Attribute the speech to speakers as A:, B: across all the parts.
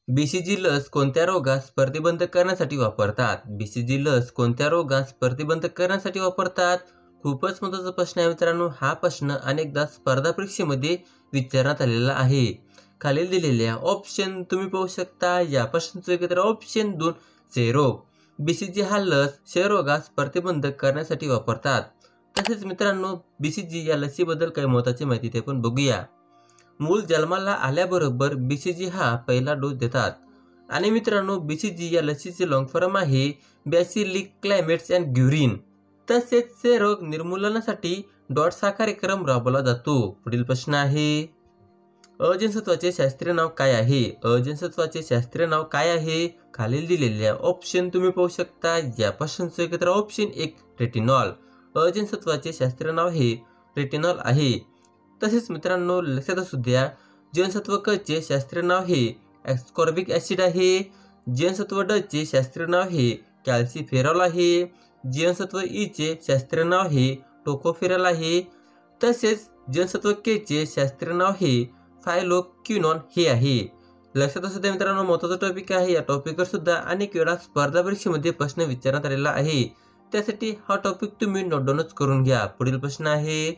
A: BCG लस कोणत्या रोगास प्रतिबंध करण्यासाठी वापरतात? बीसीजी लस कोणत्या रोगास प्रतिबंध करण्यासाठी वापरतात? खूपच महत्त्वाचा प्रश्न आहे मित्रांनो. हा प्रश्न अनेकदा स्पर्धा परीक्षेमध्ये विचारण्यात आलेला आहे. खालील दिलेल्या ऑप्शन तुम्ही पाहू शकता. या प्रश्नाचं उत्तर ऑप्शन 2 क्षयरोग. बीसीजी हा लस क्षयरोगास प्रतिबंध करण्यासाठी वापरतात. तसेच मित्रांनो, बीसीजी या लसीबद्दल काही महत्त्वाची माहिती ते पण बघूया. मूल जन्माला आल्याबरोबर बीसीजी हा पहिला डोस देतात. आणि मित्रांनो, बीसीजी या लसीचे लॉंग फॉर्म आहे बॅसिलिक क्लायमेट्स अँड ग्युरिन. तसेच क्षयरोग निर्मूलनासाठी डॉट्स हा कार्यक्रम राबवला जातो. पुढील प्रश्न आहे, अजीवनसत्वाचे शास्त्रीय नाव काय आहे? अजीवनसत्वाचे शास्त्रीय नाव काय आहे? खालील दिलेल्या ऑप्शन तुम्ही पाहू शकता. या प्रश्नाचं उत्तर ऑप्शन 1 रेटिनॉल. अजीवनसत्वाचे शास्त्रीय नाव हे रेटिनॉल आहे. तसेच मित्रांनो, लक्षात असू द्या, जीवनसत्व क चे शास्त्रीय नाव हे ॲस्कॉर्बिक ॲसिड आहे. जीवनसत्व ड चे शास्त्रीय नाव हे कॅल्सिफेरॉल आहे. जीवनसत्व ई चे शास्त्रीय नाव हे टोकोफेरॉल आहे. तसेच जीवनसत्व के चे शास्त्रीय नाव हे फायलोक्विनॉन हे आहे. लक्षात असू द्या मित्रांनो, महत्त्वाचा टॉपिक आहे. या टॉपिकवर सुद्धा अनेक वेळा स्पर्धा परीक्षेमध्ये प्रश्न विचारण्यात आलेला आहे. त्यासाठी हा टॉपिक तुम्ही नोट डाऊनच करून घ्या. पुढील प्रश्न आहे,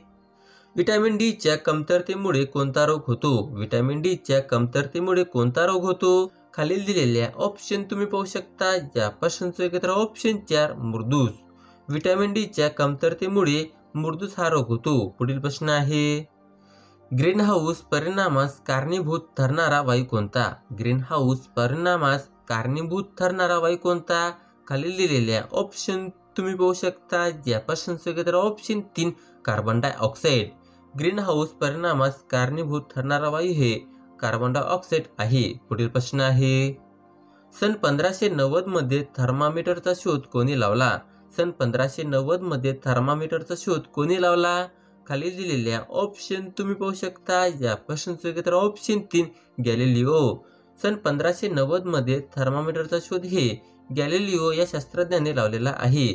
A: व्हिटॅमिन डी च्या कमतरतेमुळे कोणता रोग होतो? व्हिटॅमिन डी च्या कमतरतेमुळे कोणता रोग होतो? खालील दिलेल्या ऑप्शन तुम्ही पाहू शकता. या प्रश्नाचं उत्तर ऑप्शन 4 मुर्दूस. व्हिटॅमिन डी च्या कमतरतेमुळे मुर्दूस हा रोग होतो. पुढील प्रश्न आहे, ग्रीनहाऊस परिणामास कारणीभूत ठरणारा वायू कोणता? ग्रीनहाऊस परिणामास कारणीभूत ठरणारा वायू कोणता? खालील दिलेल्या ऑप्शन तुम्ही पाहू शकता. या प्रश्नाचं उत्तर ऑप्शन 3 कार्बन डायऑक्साईड. ग्रीनहाऊस परिणामास कारणीभूत ठरणारा वायू हे कार्बन डायऑक्साईड आहे. पुढील प्रश्न आहे, सन 1590 मध्ये थर्मामीटरचा शोध कोणी लावला? सन 1590 मध्ये थर्मामीटरचा शोध कोणी लावला? खालील दिलेल्या ऑप्शन तुम्ही पाहू शकता. या प्रश्नाचं उत्तर ऑप्शन 3 गॅलिलिओ. सन 1590 मध्ये थर्मामीटरचा शोध हे गॅलिलिओ या शास्त्रज्ञाने लावलेला आहे.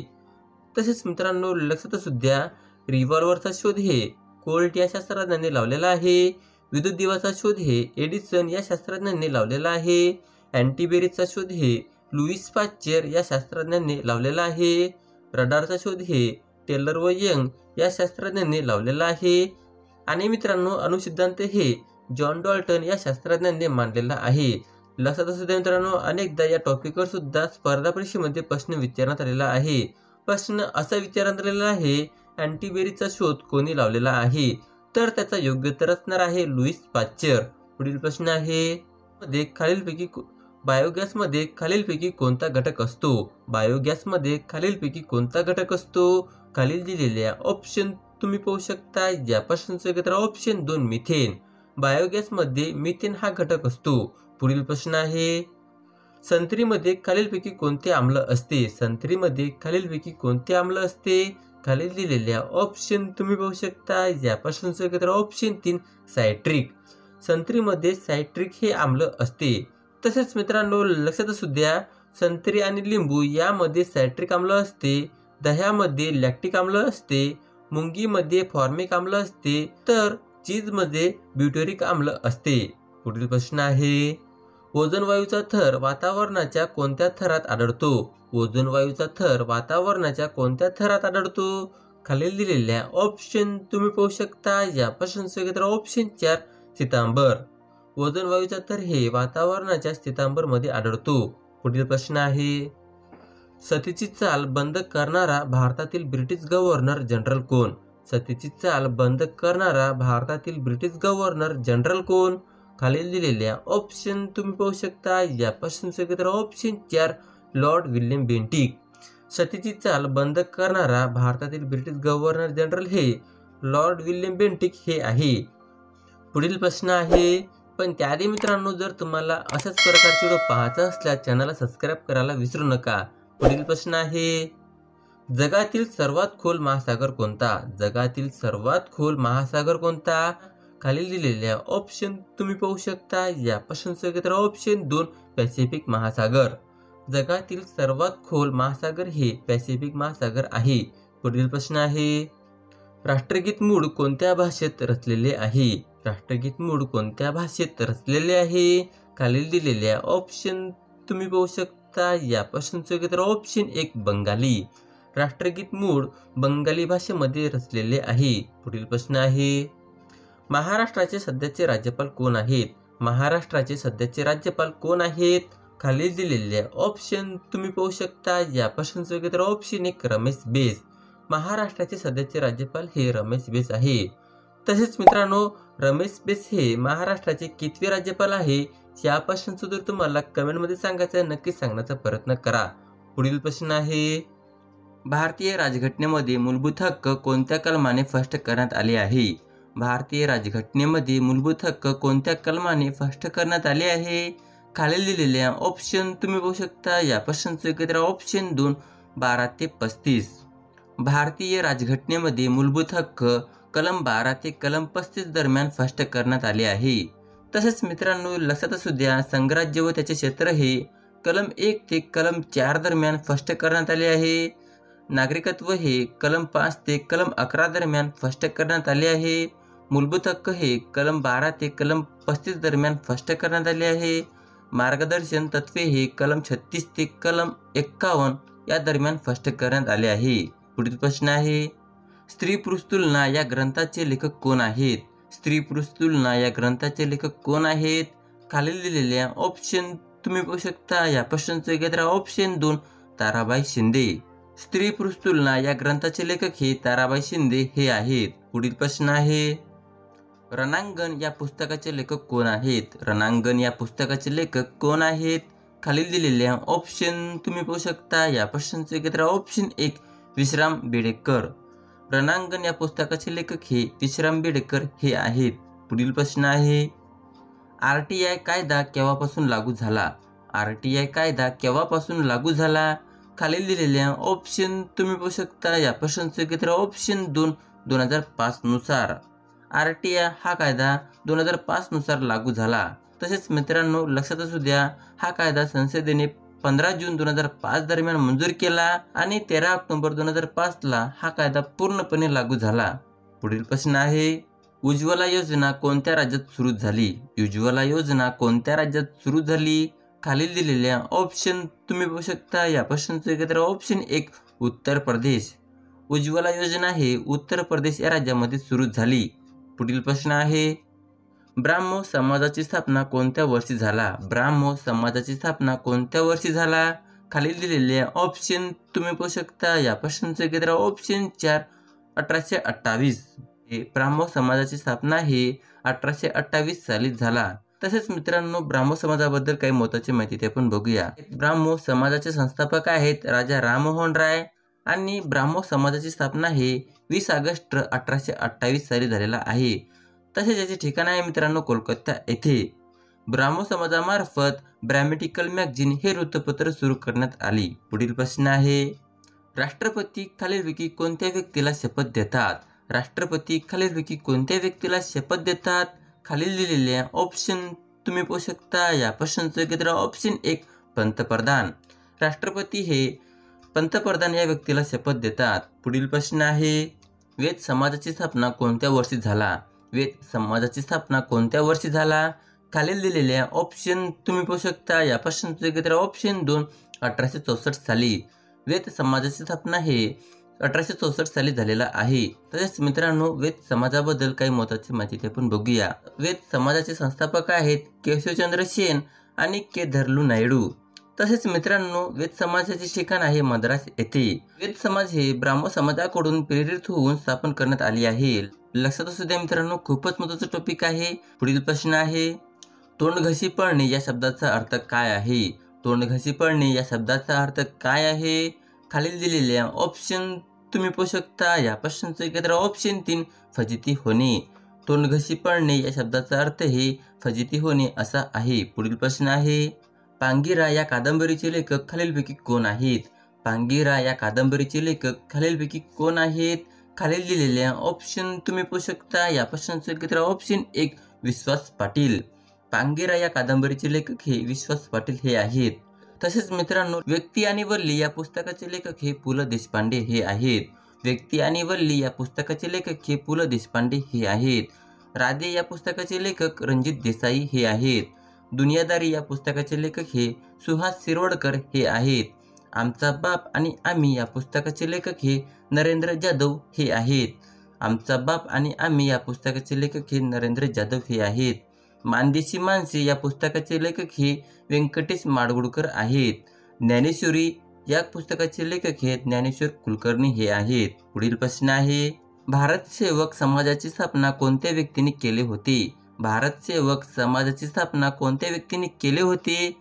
A: तसेच मित्रांनो, लक्षात असू द्या, रिव्हॉल्व्हरचा शोध हे कोल्ट या शास्त्रज्ञाने लावलेला आहे. विद्युत दिवाचा शोध हे एडिसन या शास्त्रज्ञाने लावलेला आहे. अँटीबेरीजचा शोध हे लुईस पाश्चर या शास्त्रज्ञाने लावलेला आहे. रडारचा शोध हे टेलर व यंग या शास्त्रज्ञांनी लावलेला आहे. आणि मित्रांनो, अणुसिद्धांत हे जॉन डॉल्टन या शास्त्रज्ञांनी मांडलेला आहे. लक्षात असू द्या मित्रांनो, अनेकदा या टॉपिकवर सुद्धा स्पर्धा परीक्षेमध्ये प्रश्न विचारण्यात आलेला आहे. प्रश्न असा विचारण्यात आलेला आहे, अँटीबेरीजचा शोध कोणी लावलेला आहे? तर त्याचा योग्य उत्तर असणार आहे लुईस पाश्चर. पुढील प्रश्न आहे, बायोगॅसमध्ये खालीलपैकी कोणता घटक असतो? बायोगॅसमध्ये खालीलपैकी कोणता घटक असतो? खालील दिलेल्या ऑप्शन तुम्ही पाहू शकता. या प्रश्नाचं उत्तर ऑप्शन 2 मिथेन. बायोगॅसमध्ये मिथेन हा घटक असतो. पुढील प्रश्न आहे, संत्रीमध्ये खालीलपैकी कोणते आम्ल असते? संत्रीमध्ये खालीलपैकी कोणते आम्ल असते? खालील दिलेल्या ऑप्शन तुम्ही पाहू शकता. या प्रश्नाचं उत्तर ऑप्शन 3 सायट्रिक. संत्रीमध्ये सायट्रिक हे आम्ल असते. तसेच मित्रांनो, लक्षात असू द्या, संत्री आणि लिंबू यामध्ये सायट्रिक आम्ल असते. दह्यामध्ये लॅक्टिक आम्ल असते. मुंगीमध्ये फॉर्मिक आम्ल असते. तर चीजमध्ये ब्युटेरिक आम्ल असते. पुढील प्रश्न आहे, ओझोन वायूचा थर वातावरणाच्या कोणत्या थरात आढळतो? ओझोन वायूचा थर वातावरणाच्या कोणत्या थरात आढळतो? खालील दिलेल्या ऑप्शन तुम्ही पाहू शकता. या प्रश्नाचं उत्तर ऑप्शन 4 सितांबर. ओझोन वायूचा थर हे वातावरणाच्या सितांबर मध्ये आढळतो. पुढील प्रश्न आहे, सतीची चाल बंद करणारा भारतातील ब्रिटिश गव्हर्नर जनरल कोण? सतीची चाल बंद करणारा भारतातील ब्रिटिश गव्हर्नर जनरल कोण? खालील दिलेल्या ऑप्शन तुम्ही पाहू शकता. या प्रश्नाचं उत्तर ऑप्शन 4 लॉर्ड विल्यम बेंटिक. सतीची चाल बंद करणारा भारतातील ब्रिटिश गव्हर्नर जनरल हे लॉर्ड विल्यम बेंटिक हे आहे. पुढील प्रश्न आहे, पण त्याआधी मित्रांनो, जर तुम्हाला अशाच प्रकारचे व्हिडिओ पाहायचा असल्यास चॅनलला सबस्क्राईब करायला विसरू नका. पुढील प्रश्न आहे, जगातील सर्वात खोल महासागर कोणता? जगातील सर्वात खोल महासागर कोणता? खालील दिलेल्या ऑप्शन तुम्ही पाहू शकता. या प्रश्नाचं उत्तर ऑप्शन 2 पॅसिफिक महासागर. जगातील सर्वात खोल महासागर हे पॅसिफिक महासागर आहे. पुढील प्रश्न आहे, राष्ट्रगीत मूळ कोणत्या भाषेत रचलेले आहे? राष्ट्रगीत मूळ कोणत्या भाषेत रचलेले आहे? खालील दिलेल्या ऑप्शन तुम्ही पाहू शकता. या प्रश्नाचं योग्य उत्तर ऑप्शन 1 बंगाली. राष्ट्रगीत मूळ बंगाली भाषेमध्ये रचलेले आहे. पुढील प्रश्न आहे, महाराष्ट्राचे सध्याचे राज्यपाल कोण आहेत? महाराष्ट्राचे सध्याचे राज्यपाल कोण आहेत? खालील दिलेल्या ऑप्शन तुम्ही पाहू शकता. या प्रश्नाचं योग्य उत्तर ऑप्शन 1 रमेश बैस. महाराष्ट्राचे सध्याचे राज्यपाल हे रमेश बैस आहे. तसेच मित्रांनो, रमेश बैस हे महाराष्ट्राचे कितवे राज्यपाल आहे? या प्रश्नाचं उत्तर तुम्हाला कमेंटमध्ये सांगायचं आहे. नक्की सांगण्याचा प्रयत्न करा. पुढील प्रश्न आहे, भारतीय राज्यघटनेमध्ये मूलभूत हक्क कोणत्या कलमाने स्पष्ट करण्यात आले आहे? भारतीय राज्यघटनेमध्ये मूलभूत हक्क कोणत्या कलमाने स्पष्ट करण्यात आले आहे? खालील दिलेल्या ऑप्शन तुम्ही पाहू शकता. या प्रश्नाचं योग्य उत्तर ऑप्शन 2 12 ते 35. भारतीय राज्यघटनेमध्ये मूलभूत हक्क कलम 12 ते कलम 35 दरम्यान स्पष्ट करण्यात आले आहे. तसेच मित्रांनो, लक्षात असू द्या, संघराज्य व त्याचे क्षेत्र हे कलम 1 ते कलम 4 दरम्यान स्पष्ट करण्यात आले आहे. नागरिकत्व हे कलम 5 ते कलम 11 दरम्यान स्पष्ट करण्यात आले आहे. मूलभूत हक्क हे कलम 12 ते कलम 35 दरम्यान स्पष्ट करण्यात आले आहे. मार्गदर्शन तत्वे हे कलम 36 ते कलम 51 या दरम्यान स्पष्ट करण्यात आले आहे. पुढील प्रश्न आहे, स्त्री पुरुष तुलना या ग्रंथाचे लेखक कोण आहेत? स्त्री पुरुष तुलना या ग्रंथाचे लेखक कोण आहेत? खालील दिलेल्या ऑप्शन तुम्ही पाहू शकता. या प्रश्नाचं योग्य उत्तर ऑप्शन 2 ताराबाई शिंदे. स्त्री पुरुष तुलना या ग्रंथाचे लेखक हे ताराबाई शिंदे हे आहेत. पुढील प्रश्न आहे, रणांगण या पुस्तकाचे लेखक कोण आहेत? रणांगण या पुस्तकाचे लेखक कोण आहेत? खालील दिलेल्या ऑप्शन तुम्ही पाहू शकता. या प्रश्नाचं योग्य उत्तर ऑप्शन 1 विश्राम बेडेकर. रणांगण या पुस्तकाचे लेखक हे विश्राम बेडेकर हे आहेत. पुढील प्रश्न आहे, RTI कायदा केव्हापासून लागू झाला? RTI कायदा केव्हापासून लागू झाला? खालील दिलेल्या ऑप्शन तुम्ही पाहू शकता. या प्रश्नाचं योग्य उत्तर ऑप्शन 2 2005 नुसार. RTI हा कायदा 2005 नुसार लागू झाला. तसेच मित्रांनो, लक्षात असू द्या, हा कायदा संसदेने 15 जून 2005 दरम्यान मंजूर केला आणि 13 ऑक्टोबर 2005 ला हा कायदा पूर्णपणे लागू झाला. पुढील प्रश्न आहे, उज्ज्वला योजना कोणत्या राज्यात सुरू झाली? उज्ज्वला योजना कोणत्या राज्यात सुरू झाली? खालील दिलेल्या ऑप्शन तुम्ही पाहू शकता. या प्रश्नाचं योग्य उत्तर ऑप्शन 1 उत्तर प्रदेश. उज्ज्वला योजना हे उत्तर प्रदेश या राज्यामध्ये सुरू झाली. पुढील प्रश्न आहे, ब्राह्मो समाजाची स्थापना कोणत्या वर्षी झाला? ब्राह्मो समाजाची स्थापना कोणत्या वर्षी झाला? खालील दिलेल्या ऑप्शन तुम्ही पाहू शकता. या प्रश्नाचं योग्य उत्तर ऑप्शन 4 1828. ब्राह्मो समाजाची स्थापना हे 1828 साली झाला. तसेच मित्रांनो, ब्राह्मो समाजाबद्दल काही महत्त्वाची माहिती ते आपण बघूया. ब्राह्मो समाजाचे संस्थापक आहेत राजा राममोहन राय आणि ब्राह्मो समाजाची स्थापना हे 20 ऑगस्ट 1828 साली झालेला आहे. तसेच याचे ठिकाण आहे मित्रांनो कोलकाता येथे. ब्राह्मो समाजामार्फत ब्रॅमेटिकल मॅगझिन हे वृत्तपत्र सुरू करण्यात आले. पुढील प्रश्न आहे, राष्ट्रपती खालीलपैकी कोणत्या व्यक्तीला शपथ देतात? राष्ट्रपती खालीलपैकी कोणत्या व्यक्तीला शपथ देतात? खालील दिलेल्या ऑप्शन तुम्ही पाहू शकता. या प्रश्नाचं योग्य उत्तर ऑप्शन 1 पंतप्रधान. राष्ट्रपती हे पंतप्रधान या व्यक्तीला शपथ देतात. पुढील प्रश्न आहे, वेद समाजाची स्थापना कोणत्या वर्षी झाला? वेद समाजाची स्थापना कोणत्या वर्षी झाला? खालील दिलेल्या ऑप्शन तुम्ही पाहू शकता. या प्रश्नाचं योग्य उत्तर ऑप्शन 2 1864 साली. वेद समाजाची स्थापना हे 1864 साली झालेला आहे. तसेच मित्रांनो, वेद समाजाबद्दल काही महत्त्वाची माहिती आपण बघूया. वेद समाजाचे संस्थापक आहेत केशवचंद्र सेन आणि के धरलू नायडू. तसेच मित्रांनो, वेद समाजाचे ठिकाण आहे मद्रास येथे. वेद समाज हे ब्राह्मो समाजाकडून प्रेरित होऊन स्थापन करण्यात आले आहे. लक्षात असू द्या मित्रांनो, खूपच महत्त्वाचा टॉपिक आहे. पुढील प्रश्न आहे, तोंडघशी पळणे या शब्दाचा अर्थ काय आहे? तोंडघशी पळणे या शब्दाचा अर्थ काय आहे? खालील दिलेल्या ऑप्शन तुम्ही पाहू शकता. या प्रश्नाचं योग्य उत्तर ऑप्शन 3 फजिती होणे. तोंडघशी पळणे या शब्दाचा अर्थ हे फजिती होणे असा आहे. पुढील प्रश्न आहे, पांगिरा या कादंबरीचे लेखक खालीलपैकी कोण आहेत? पांगिरा या कादंबरीचे लेखक खालीलपैकी कोण आहेत? खालील दिलेल्या ऑप्शन तुम्ही पाहू शकता. या प्रश्नाचं योग्य उत्तर ऑप्शन 1 विश्वास पाटील. पांगिरा या कादंबरीचे लेखक हे विश्वास पाटील हे आहेत. तसेच मित्रांनो, व्यक्ती आणि वल्ली या पुस्तकाचे लेखक हे पु ल देशपांडे हे आहेत. व्यक्ती आणि वल्ली या पुस्तकाचे लेखक हे पु ल देशपांडे हे आहेत. राधे या पुस्तकाचे लेखक रणजित देसाई हे आहेत. दुनियादारी या पुस्तकाचे लेखक हे सुहास शिरवाडकर हे आहेत. आमचा बाप आणि आम्ही या पुस्तकाचे लेखक हे नरेंद्र जाधव हे आहेत. आमचा बाप आणि आम्ही या पुस्तकाचे लेखक हे नरेंद्र जाधव हे आहेत. मानदेशी माणसे या पुस्तकाचे लेखक हे व्यंकटेश माडगुळकर आहेत. ज्ञानेश्वरी या पुस्तकाचे लेखक हे ज्ञानेश्वर कुलकर्णी हे आहेत. पुढील प्रश्न आहे, भारत सेवक समाजाची स्थापना कोणत्या व्यक्तीने केली होती? भारत सेवक समाजाची स्थापना कोणत्या व्यक्तीने केली होती?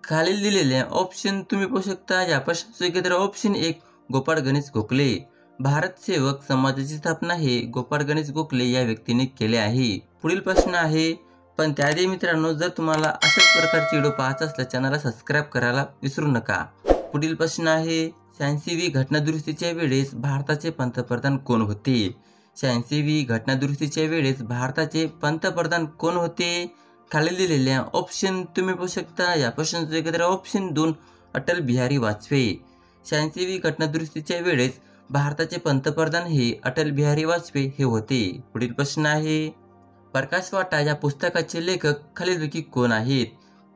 A: खालील दिलेल्या ऑप्शन तुम्ही पाहू शकता. या प्रश्नाचे उत्तर ऑप्शन 1 गोपाळ गणेश गोखले. भारत सेवक समाजाची स्थापना हे गोपाळ गणेश गोखले या व्यक्तीने केले आहे. पुढील प्रश्न आहे, पण त्याआधी मित्रांनो, जर तुम्हाला अशाच प्रकारचे व्हिडिओ पाहायचा असल्यास चॅनलला सबस्क्राईब करायला विसरू नका. पुढील प्रश्न आहे, 86वी घटनादुरुस्तीच्या वेळेस भारताचे पंतप्रधान कोण होते? 86वी घटनादुरुस्तीच्या वेळेस भारताचे पंतप्रधान कोण होते? खाली दिलेल्या ऑप्शन तुम्ही पाहू शकता. या प्रश्नाचे उत्तर ऑप्शन 2 अटल बिहारी वाजपेयी. 86वी घटनादुरुस्तीच्या वेळेस भारताचे पंतप्रधान हे अटल बिहारी वाजपेयी हे होते. पुढील प्रश्न आहे, प्रकाश वाटा या पुस्तकाचे लेखक खालीलपैकी कोण आहेत?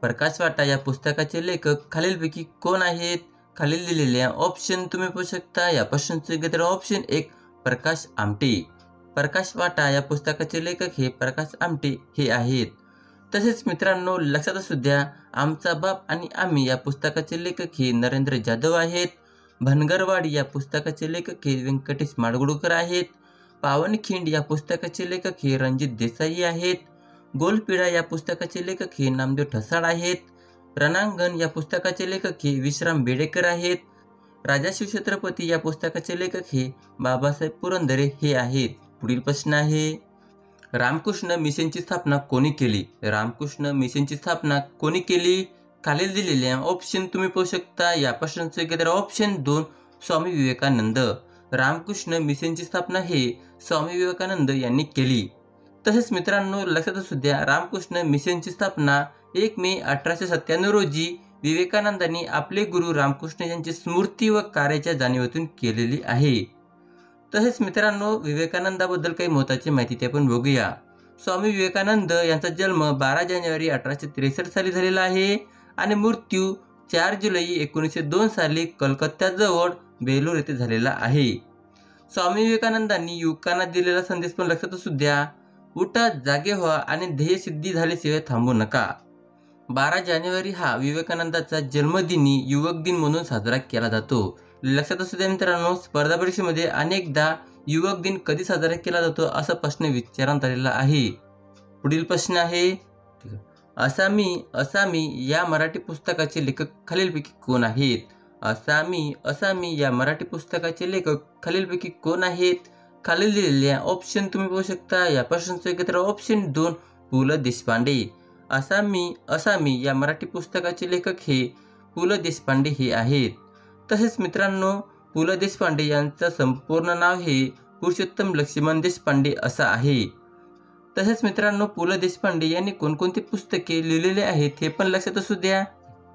A: प्रकाश वाटा या पुस्तकाचे लेखक खालीलपैकी कोण आहेत? खालील दिलेल्या ऑप्शन तुम्ही पाहू शकता. या प्रश्नाचे उत्तर ऑप्शन 1 प्रकाश आमटे. प्रकाश वाटा या पुस्तकाचे लेखक हे प्रकाश आमटे हे आहेत. तसेच मित्रांनो, लक्षात असू द्या, आमचा बाप आणि आम्ही या पुस्तकाचे लेखक हे नरेंद्र जाधव आहेत. भनगरवाडी या पुस्तकाचे लेखक हे व्यंकटेश माडगुळकर आहेत. पावनखिंड या पुस्तकाचे लेखक हे रणजित देसाई आहेत. गोलपिढा या पुस्तकाचे लेखक हे नामदेव ठसाळ आहेत. रणांगण या पुस्तकाचे लेखक हे विश्राम बेडेकर आहेत. राजा शिवछत्रपती या पुस्तकाचे लेखक हे बाबासाहेब पुरंदरे हे आहेत. पुढील प्रश्न आहे, रामकृष्ण मिशनची स्थापना कोणी केली? रामकृष्ण मिशनची स्थापना कोणी केली? खालील दिलेल्या ऑप्शन तुम्ही पाहू शकता. या प्रश्नाचे उत्तर ऑप्शन 2 स्वामी विवेकानंद. रामकृष्ण मिशनची स्थापना हे स्वामी विवेकानंद यांनी केली. तसेच मित्रांनो, लक्षात असू द्या, रामकृष्ण मिशनची स्थापना 1 मे 1897 रोजी विवेकानंदांनी आपले गुरु रामकृष्ण यांची स्मृती व कार्याच्या जाणीवेतून केलेली आहे. तसेच मित्रांनो, विवेकानंदाबद्दल काही महत्त्वाची माहिती ते आपण बघूया. स्वामी विवेकानंद यांचा जन्म 12 जानेवारी 1863 साली झालेला आहे आणि मृत्यू 4 जुलै 1902 साली कलकत्त्याजवळ बेलूर येथे झालेला आहे. स्वामी विवेकानंदांनी युवकांना दिलेला संदेश पण लक्षात असू द्या. उठा, जागे व्हा आणि ध्येय सिद्धी झाल्याशिवाय थांबू नका. 12 जानेवारी हा विवेकानंदाचा जन्मदिनी युवक दिन म्हणून साजरा केला जातो. लक्षात असू द्या मित्रांनो, स्पर्धा परीक्षेमध्ये अनेकदा युवक दिन कधी साजरा केला जातो असा प्रश्न विचारण्यात आलेला आहे. पुढील प्रश्न आहे, असामी या मराठी पुस्तकाचे लेखक खालीलपैकी कोण आहेत? असामी या मराठी पुस्तकाचे लेखक खालीलपैकी कोण आहेत? खालील दिलेल्या ऑप्शन तुम्ही पाहू शकता. या प्रश्नाचे उत्तर ऑप्शन 2 पु ल देशपांडे. असामी या मराठी पुस्तकाचे लेखक हे पु ल देशपांडे हे आहेत. तसेच मित्रांनो, पु ल देशपांडे यांचं संपूर्ण नाव हे पुरुषोत्तम लक्ष्मण देशपांडे असं आहे. तसेच मित्रांनो, पु ल देशपांडे यांनी कोणकोणती पुस्तके लिहिलेले आहेत हे पण लक्षात असू द्या.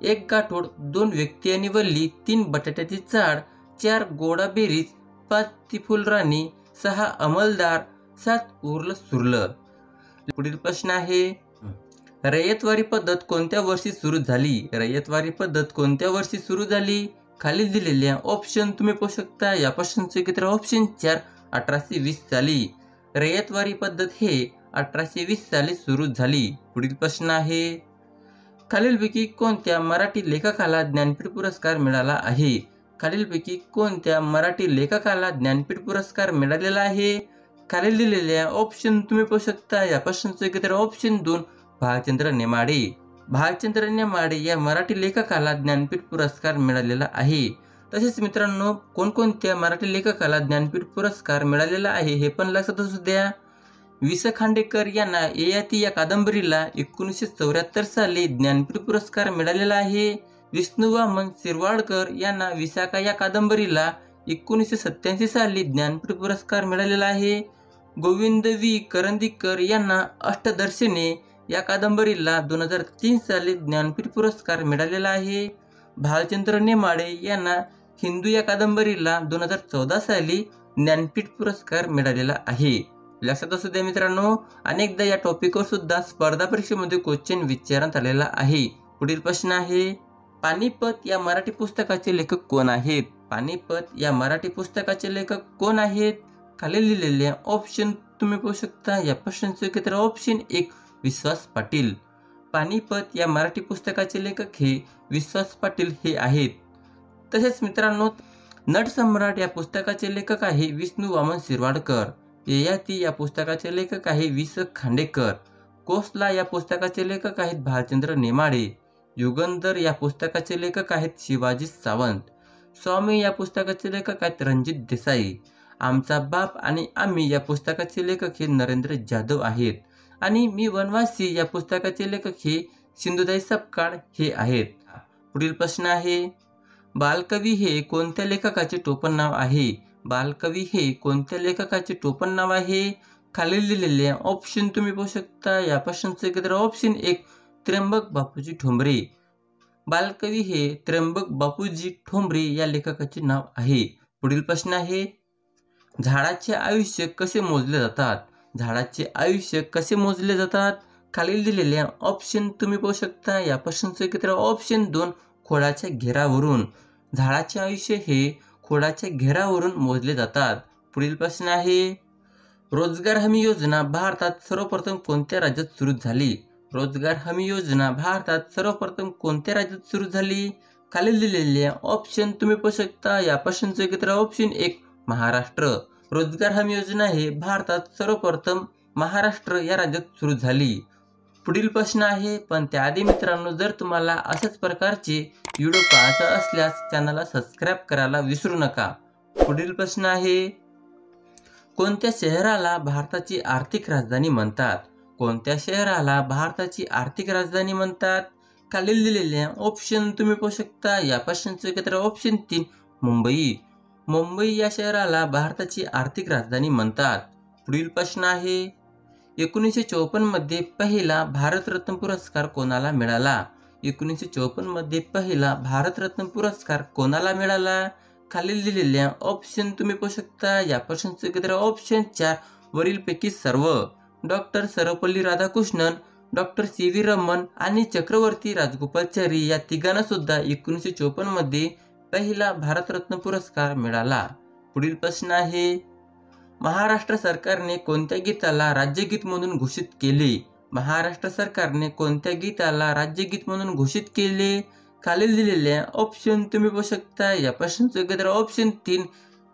A: 1 गाठोड, 2 व्यक्ती आणि वल्ली, 3 बटाट्याची चाळ, 4 गोडा बेरीज, 5 ती फुलराणी, 6 अंमलदार, 7 उरलं सुरलं. पुढील प्रश्न आहे, रयतवारी पद्धत कोणत्या वर्षी सुरू झाली? रयतवारी पद्धत कोणत्या वर्षी सुरू झाली? खालील दिलेल्या ऑप्शन तुम्ही पाहू शकता. या प्रश्नाचे उत्तर ऑप्शन 4 1820 साली. रयतवारी पद्धत हे 1820 साली सुरू झाली. पुढील प्रश्न आहे, खालीलपैकी कोणत्या मराठी लेखकाला ज्ञानपीठ पुरस्कार मिळाला आहे? खालीलपैकी कोणत्या मराठी लेखकाला ज्ञानपीठ पुरस्कार मिळालेला आहे? खालील दिलेल्या ऑप्शन तुम्ही पाहू शकता. या प्रश्नाचे उत्तर ऑप्शन 2 भालचंद्र नेमाडे. भालचंद्र नेमाडे या मराठी लेखकाला ज्ञानपीठ पुरस्कार मिळालेला आहे. तसेच मित्रांनो, कोणकोणत्या मराठी लेखकाला ज्ञानपीठ पुरस्कार मिळालेला आहे हे पण लक्षात असू द्या. वि स खांडेकर यांना ययाती या कादंबरीला 1974 साली ज्ञानपीठ पुरस्कार मिळालेला आहे. विष्णू वामन शिरवाडकर यांना विशाखा या कादंबरीला 1987 साली ज्ञानपीठ पुरस्कार मिळालेला आहे. गोविंद व्ही करंदीकर यांना अष्टदर्शने या कादंबरीला 2003 साली ज्ञानपीठ पुरस्कार मिळालेला आहे. भालचंद्र नेमाडे यांना हिंदू या कादंबरीला 2014 साली ज्ञानपीठ पुरस्कार मिळालेला आहे. लक्षात असू द्या मित्रांनो, अनेकदा या टॉपिकवर सुद्धा स्पर्धा परीक्षेमध्ये क्वेश्चन विचारण्यात आलेला आहे. पुढील प्रश्न आहे, पानिपत या मराठी पुस्तकाचे लेखक कोण आहेत? पानिपत या मराठी पुस्तकाचे लेखक कोण आहेत? खाली लिहिलेल्या ऑप्शन तुम्ही पाहू शकता. या प्रश्नाचे उत्तर ऑप्शन 1 विश्वास पाटील. पानिपत या मराठी पुस्तकाचे लेखक हे विश्वास पाटील हे आहेत. तसेच मित्रांनो, नटसम्राट या पुस्तकाचे लेखक आहे विष्णू वामन शिरवाडकर. ययाती या पुस्तकाचे लेखक आहे वि. स. खांडेकर. कोसला या पुस्तकाचे लेखक आहेत भालचंद्र नेमाडे. युगंधर या पुस्तकाचे लेखक आहेत शिवाजी सावंत. स्वामी या पुस्तकाचे लेखक आहेत रणजित देसाई. आमचा बाप आणि आम्ही या पुस्तकाचे लेखक हे नरेंद्र जाधव आहेत. आणि मी वनवासी या पुस्तकाचे लेखक हे सिंधुताई सपकाळ हे आहेत. पुढील प्रश्न आहे, बालकवी हे कोणत्या लेखकाचे टोपण नाव आहे? बालकवी हे कोणत्या लेखकाचे टोपण नाव आहे? खाली लिहिलेल्या ऑप्शन तुम्ही पाहू शकता. या प्रश्नाचे उत्तर ऑप्शन 1 त्र्यंबक बापूजी ठोंबरे. बालकवी हे त्र्यंबक बापूजी ठोंबरे या लेखकाचे नाव आहे. पुढील प्रश्न आहे, झाडाचे आयुष्य कसे मोजले जातात? झाडाचे आयुष्य कसे मोजले जातात? खाली दिलेल्या ऑप्शन तुम्ही पाहू शकता. या प्रश्नाचे उत्तर ऑप्शन 2 खोडाच्या घेरावरून. झाडाचे आयुष्य हे खोडाच्या घेरावरून मोजले जातात. पुढील प्रश्न आहे, रोजगार हमी योजना भारतात सर्वप्रथम कोणत्या राज्यात सुरू झाली? रोजगार हमी योजना भारतात सर्वप्रथम कोणत्या राज्यात सुरू झाली? खाली दिलेल्या ऑप्शन तुम्ही पाहू शकता. या प्रश्नाचे उत्तर ऑप्शन 1 महाराष्ट्र. रोजगार हमी योजना हे भारतात सर्वप्रथम महाराष्ट्र या राज्यात सुरू झाली. पुढील प्रश्न आहे, पण त्याआधी मित्रांनो, जर तुम्हाला अशाच प्रकारचे व्हिडिओ पाहायचे असल्यास चॅनलला सबस्क्राईब करायला विसरू नका. पुढील प्रश्न आहे, कोणत्या शहराला भारताची आर्थिक राजधानी म्हणतात? कोणत्या शहराला भारताची आर्थिक राजधानी म्हणतात? खाली दिलेल्या ऑप्शन तुम्ही पाहू शकता. या प्रश्नाचे उत्तर ऑप्शन 3 मुंबई. मुंबई या शहराला भारताची आर्थिक राजधानी म्हणतात. पुढील प्रश्न आहे, 1954 मध्ये पहिला भारतरत्न पुरस्कार कोणाला मिळाला? 1954 मध्ये पहिला भारतरत्न पुरस्कार कोणाला मिळाला? खाली दिलेल्या ऑप्शन तुम्ही पाहू शकता. या प्रश्नाचे उत्तर ऑप्शन 4 वरीलपैकी सर्व. Doctor Sarvepalli Radhakrishnan, doctor C. V. Raman आणि चक्रवर्ती राजगोपालाचारी या तिघांना सुद्धा 1954 मध्ये पहिला भारतरत्न पुरस्कार मिळाला. पुढील प्रश्न आहे, महाराष्ट्र सरकारने कोणत्या गीताला राज्यगीत म्हणून घोषित केले? महाराष्ट्र सरकारने कोणत्या गीताला राज्यगीत म्हणून घोषित केले? खाली दिलेल्या ऑप्शन तुम्ही पाहू शकता. या प्रश्नाचे उत्तर ऑप्शन 3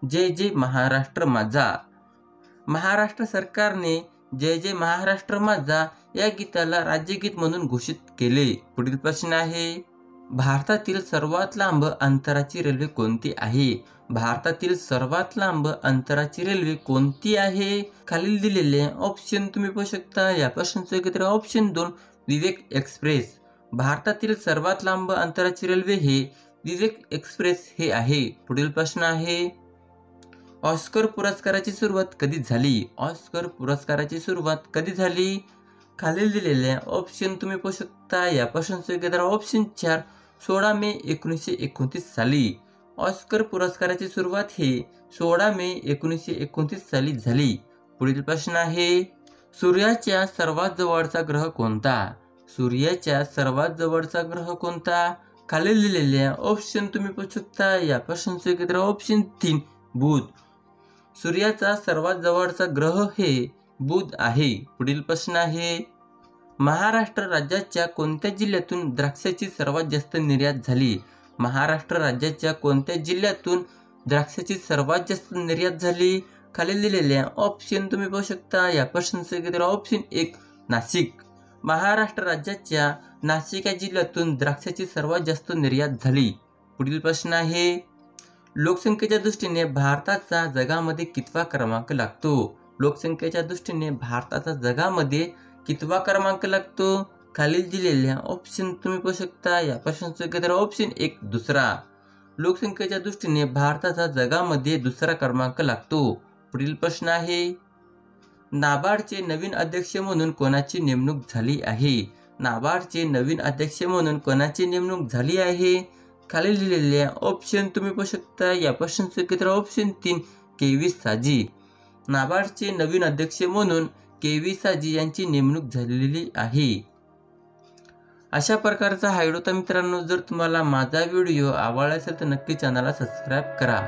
A: जय जय महाराष्ट्र माझा. महाराष्ट्र सरकारने जय जय महाराष्ट्र माझा या गीताला राज्यगीत म्हणून घोषित केले. पुढील प्रश्न आहे, भारतातील सर्वात लांब अंतराची रेल्वे कोणती आहे? भारतातील सर्वात लांब अंतराची रेल्वे कोणती आहे? खाली दिलेले ऑप्शन तुम्ही पाहू शकता. या प्रश्नाचे उत्तर ऑप्शन 2 विवेक एक्सप्रेस. भारतातील सर्वात लांब अंतराची रेल्वे हे विवेक एक्सप्रेस हे आहे. पुढील प्रश्न आहे, ऑस्कर पुरस्काराची सुरुवात कधी झाली? ऑस्कर पुरस्काराची सुरुवात कधी झाली? खाली दिलेल्या ऑप्शन तुम्ही पाहू शकता. या प्रश्नाचे उत्तर ऑप्शन 4 16 मे 1929 साली. ऑस्कर पुरस्काराची सुरुवात हे 16 मे 1929 साली झाली. पुढील प्रश्न आहे, सूर्याच्या सर्वात जवळचा ग्रह कोणता? सूर्याच्या सर्वात जवळचा ग्रह कोणता? खाली दिलेल्या ऑप्शन तुम्ही पाहू शकता. या प्रश्नाचे उत्तर ऑप्शन 3 बुध. सूर्याचा सर्वात जवळचा ग्रह हे बुध आहे. पुढील प्रश्न आहे, महाराष्ट्र राज्याच्या कोणत्या जिल्ह्यातून द्राक्षाची सर्वात जास्त निर्यात झाली? महाराष्ट्र राज्याच्या कोणत्या जिल्ह्यातून द्राक्षाची सर्वात जास्त निर्यात झाली? खाली दिलेल्या ऑप्शन तुम्ही पाहू शकता. या प्रश्नाचे उत्तर ऑप्शन 1 नाशिक. महाराष्ट्र राज्याच्या नाशिक या जिल्ह्यातून द्राक्षाची सर्वात जास्त निर्यात झाली. पुढील प्रश्न आहे, लोकसंख्येच्या दृष्टीने भारताचा जगामध्ये कितवा क्रमांक लागतो? लोकसंख्येच्या दृष्टीने भारताचा जगामध्ये कितवा क्रमांक लागतो? खाली दिलेल्या ऑप्शन तुम्ही पाहू शकता. या प्रश्नाचे उत्तर ऑप्शन 1 दुसरा. लोकसंख्येच्या दृष्टीने भारताचा जगामध्ये दुसरा क्रमांक लागतो. पुढील प्रश्न आहे, नाबार्डचे नवीन अध्यक्ष म्हणून कोणाची नेमणूक झाली आहे? नाबार्डचे नवीन अध्यक्ष म्हणून कोणाची नेमणूक झाली आहे? खाली दिलेल्या ऑप्शन तुम्ही पाहू शकता. या प्रश्नाचे उत्तर ऑप्शन 3 के. व्ही. साजी. नाबार्डचे नवीन अध्यक्ष म्हणून के.व्ही. साजी यांची नेमणूक झालेली आहे. अशा प्रकारचा हा व्हिडिओ. तर मित्रांनो, जर तुम्हाला माझा व्हिडिओ आवडला असेल तर नक्की चॅनलला सबस्क्राईब करा.